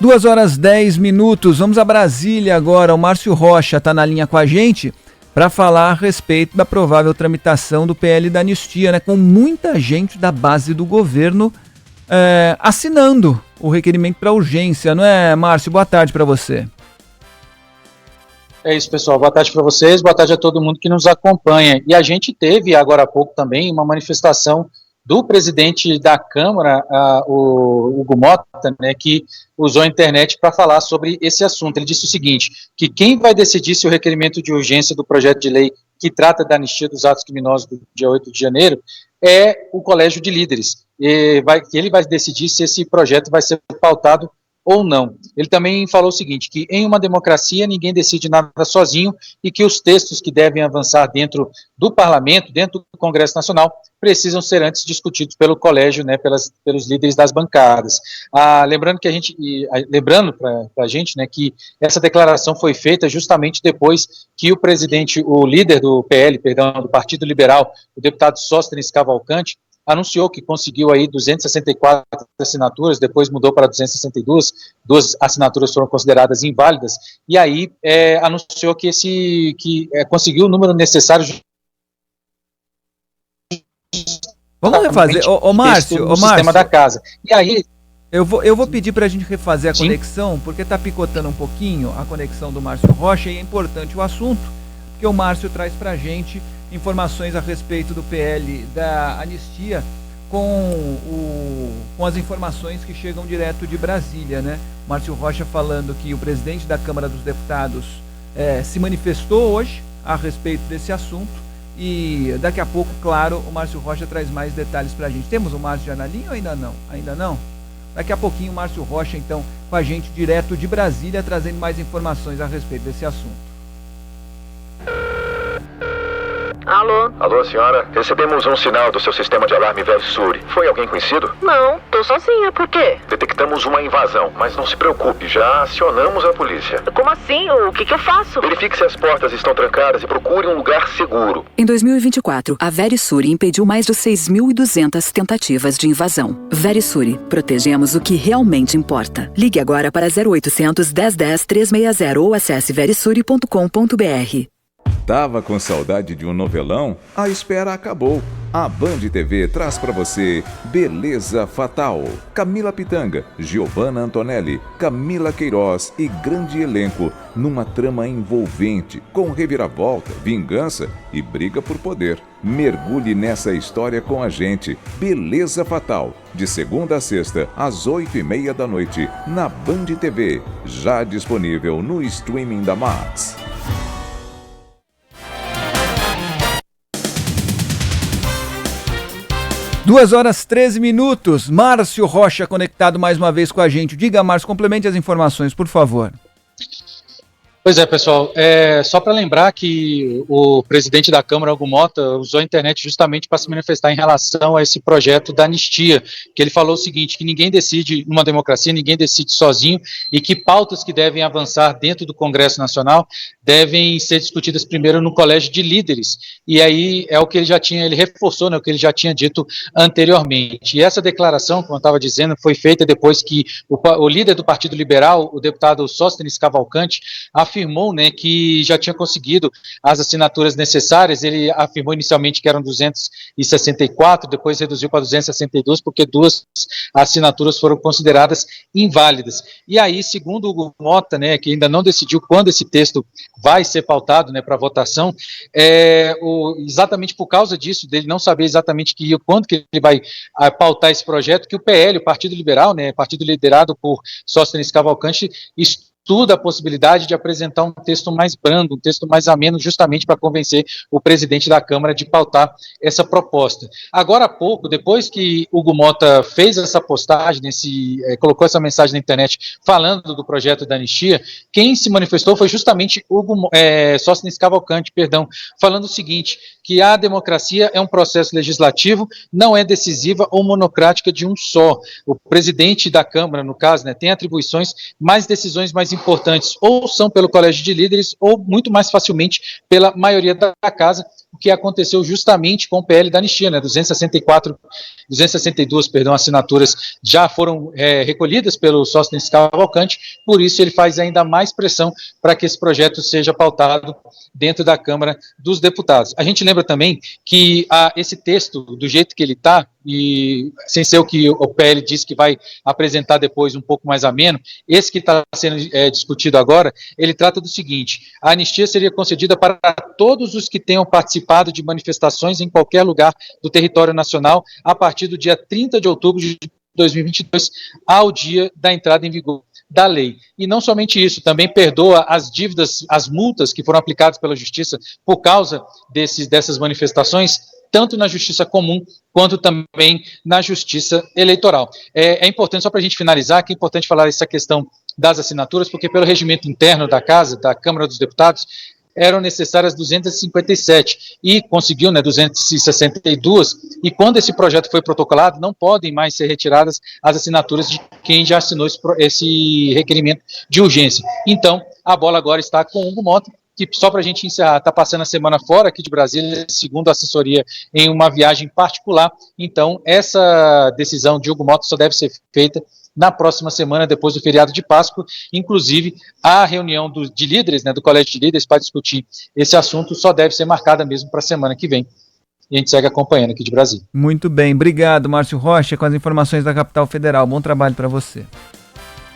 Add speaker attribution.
Speaker 1: 2h10. Vamos a Brasília agora. O Márcio Rocha está na linha com a gente para falar a respeito da provável tramitação do PL da anistia, né? Com muita gente da base do governo assinando o requerimento para urgência, não é, Márcio? Boa tarde para você.
Speaker 2: É isso, pessoal. Boa tarde para vocês, boa tarde a todo mundo que nos acompanha. E a gente teve agora há pouco também uma manifestação do presidente da Câmara, o Hugo Mota, né, que usou a internet para falar sobre esse assunto. Ele disse o seguinte, que quem vai decidir se o requerimento de urgência do projeto de lei que trata da anistia dos atos criminosos do dia 8 de janeiro é o Colégio de Líderes. Ele vai decidir se esse projeto vai ser pautado ou não. Ele também falou o seguinte, que em uma democracia ninguém decide nada sozinho e que os textos que devem avançar dentro do Parlamento, dentro do Congresso Nacional, precisam ser antes discutidos pelo colégio, né, pelos líderes das bancadas. Lembrando para a gente, né, que essa declaração foi feita justamente depois que o líder do do Partido Liberal, o deputado Sóstenes Cavalcante, anunciou que conseguiu aí 264 assinaturas, depois mudou para 262, 2 assinaturas foram consideradas inválidas, e aí anunciou que conseguiu o número necessário.
Speaker 1: Vamos refazer, Márcio,
Speaker 2: sistema da casa. E aí
Speaker 1: eu vou pedir para a gente refazer a
Speaker 2: Sim.
Speaker 1: conexão, porque está picotando um pouquinho a conexão do Márcio Rocha e é importante o assunto, porque o Márcio traz para a gente informações a respeito do PL da anistia com as informações que chegam direto de Brasília, né? Márcio Rocha falando que o presidente da Câmara dos Deputados se manifestou hoje a respeito desse assunto e daqui a pouco, claro, o Márcio Rocha traz mais detalhes para a gente. Temos o Márcio já na linha ou ainda não? Ainda não? Daqui a pouquinho o Márcio Rocha, então, com a gente direto de Brasília, trazendo mais informações a respeito desse assunto.
Speaker 3: Alô?
Speaker 4: Alô, senhora? Recebemos um sinal do seu sistema de alarme Verisuri. Foi alguém conhecido?
Speaker 3: Não, tô sozinha, por quê?
Speaker 4: Detectamos uma invasão, mas não se preocupe, já acionamos a polícia.
Speaker 3: Como assim? O que eu faço?
Speaker 4: Verifique se as portas estão trancadas e procure um lugar seguro.
Speaker 5: Em 2024, a Verisuri impediu mais de 6.200 tentativas de invasão. Verisuri, protegemos o que realmente importa. Ligue agora para 0800 1010 360 ou acesse verisuri.com.br.
Speaker 6: Tava com saudade de um novelão? A espera acabou. A Band TV traz pra você Beleza Fatal. Camila Pitanga, Giovanna Antonelli, Camila Queiroz e grande elenco numa trama envolvente, com reviravolta, vingança e briga por poder. Mergulhe nessa história com a gente. Beleza Fatal, de segunda a sexta, às 8h30 da noite, na Band TV. Já disponível no streaming da Max.
Speaker 1: 2h13. Márcio Rocha conectado mais uma vez com a gente. Diga, Márcio, complemente as informações, por favor.
Speaker 2: Pois é, pessoal, só para lembrar que o presidente da Câmara, Hugo Mota, usou a internet justamente para se manifestar em relação a esse projeto da anistia, que ele falou o seguinte, que ninguém decide, numa democracia, ninguém decide sozinho, e que pautas que devem avançar dentro do Congresso Nacional devem ser discutidas primeiro no Colégio de Líderes, e aí é o que ele reforçou, né, o que ele já tinha dito anteriormente. E essa declaração, como eu estava dizendo, foi feita depois que o líder do Partido Liberal, o deputado Sóstenes Cavalcante, afirmou, né, que já tinha conseguido as assinaturas necessárias. Ele afirmou inicialmente que eram 264, depois reduziu para 262, porque 2 assinaturas foram consideradas inválidas. E aí, segundo o Hugo Mota, né, que ainda não decidiu quando esse texto vai ser pautado, né, para votação, exatamente por causa disso, dele não saber exatamente quando que ele vai pautar esse projeto, que o PL, o Partido Liberal, né, partido liderado por Sóstenes Cavalcante, estuda a possibilidade de apresentar um texto mais brando, um texto mais ameno, justamente para convencer o presidente da Câmara de pautar essa proposta. Agora há pouco, depois que Hugo Mota fez essa postagem, colocou essa mensagem na internet falando do projeto da anistia, quem se manifestou foi justamente Sóstenes Cavalcante, falando o seguinte, que a democracia é um processo legislativo, não é decisiva ou monocrática de um só. O presidente da Câmara, no caso, né, tem atribuições, mas decisões mais importantes ou são pelo Colégio de Líderes ou muito mais facilmente pela maioria da casa, o que aconteceu justamente com o PL da anistia, né? 262, assinaturas já foram recolhidas pelo Sóstenes Cavalcante, por isso ele faz ainda mais pressão para que esse projeto seja pautado dentro da Câmara dos Deputados. A gente lembra também que esse texto, do jeito que ele está, e sem ser o que o PL disse que vai apresentar depois um pouco mais ameno, esse que está sendo discutido agora, ele trata do seguinte: a anistia seria concedida para todos os que tenham participado de manifestações em qualquer lugar do território nacional a partir do dia 30 de outubro de 2022 ao dia da entrada em vigor da lei. E não somente isso, também perdoa as dívidas, as multas que foram aplicadas pela Justiça por causa dessas manifestações, tanto na Justiça Comum quanto também na Justiça Eleitoral. É importante, só para a gente finalizar, que é importante falar essa questão das assinaturas, porque pelo regimento interno da Casa, da Câmara dos Deputados, eram necessárias 257 e conseguiu 262, e quando esse projeto foi protocolado, não podem mais ser retiradas as assinaturas de quem já assinou esse requerimento de urgência. Então, a bola agora está com o Hugo Mota, que, só para a gente encerrar, está passando a semana fora aqui de Brasília, segundo a assessoria, em uma viagem particular. Então, essa decisão de Hugo Mota só deve ser feita na próxima semana, depois do feriado de Páscoa. Inclusive, a reunião de líderes, do Colégio de Líderes, para discutir esse assunto, só deve ser marcada mesmo para a semana que vem. E a gente segue acompanhando aqui de Brasília.
Speaker 1: Muito bem, obrigado, Márcio Rocha, com as informações da Capital Federal. Bom trabalho para você.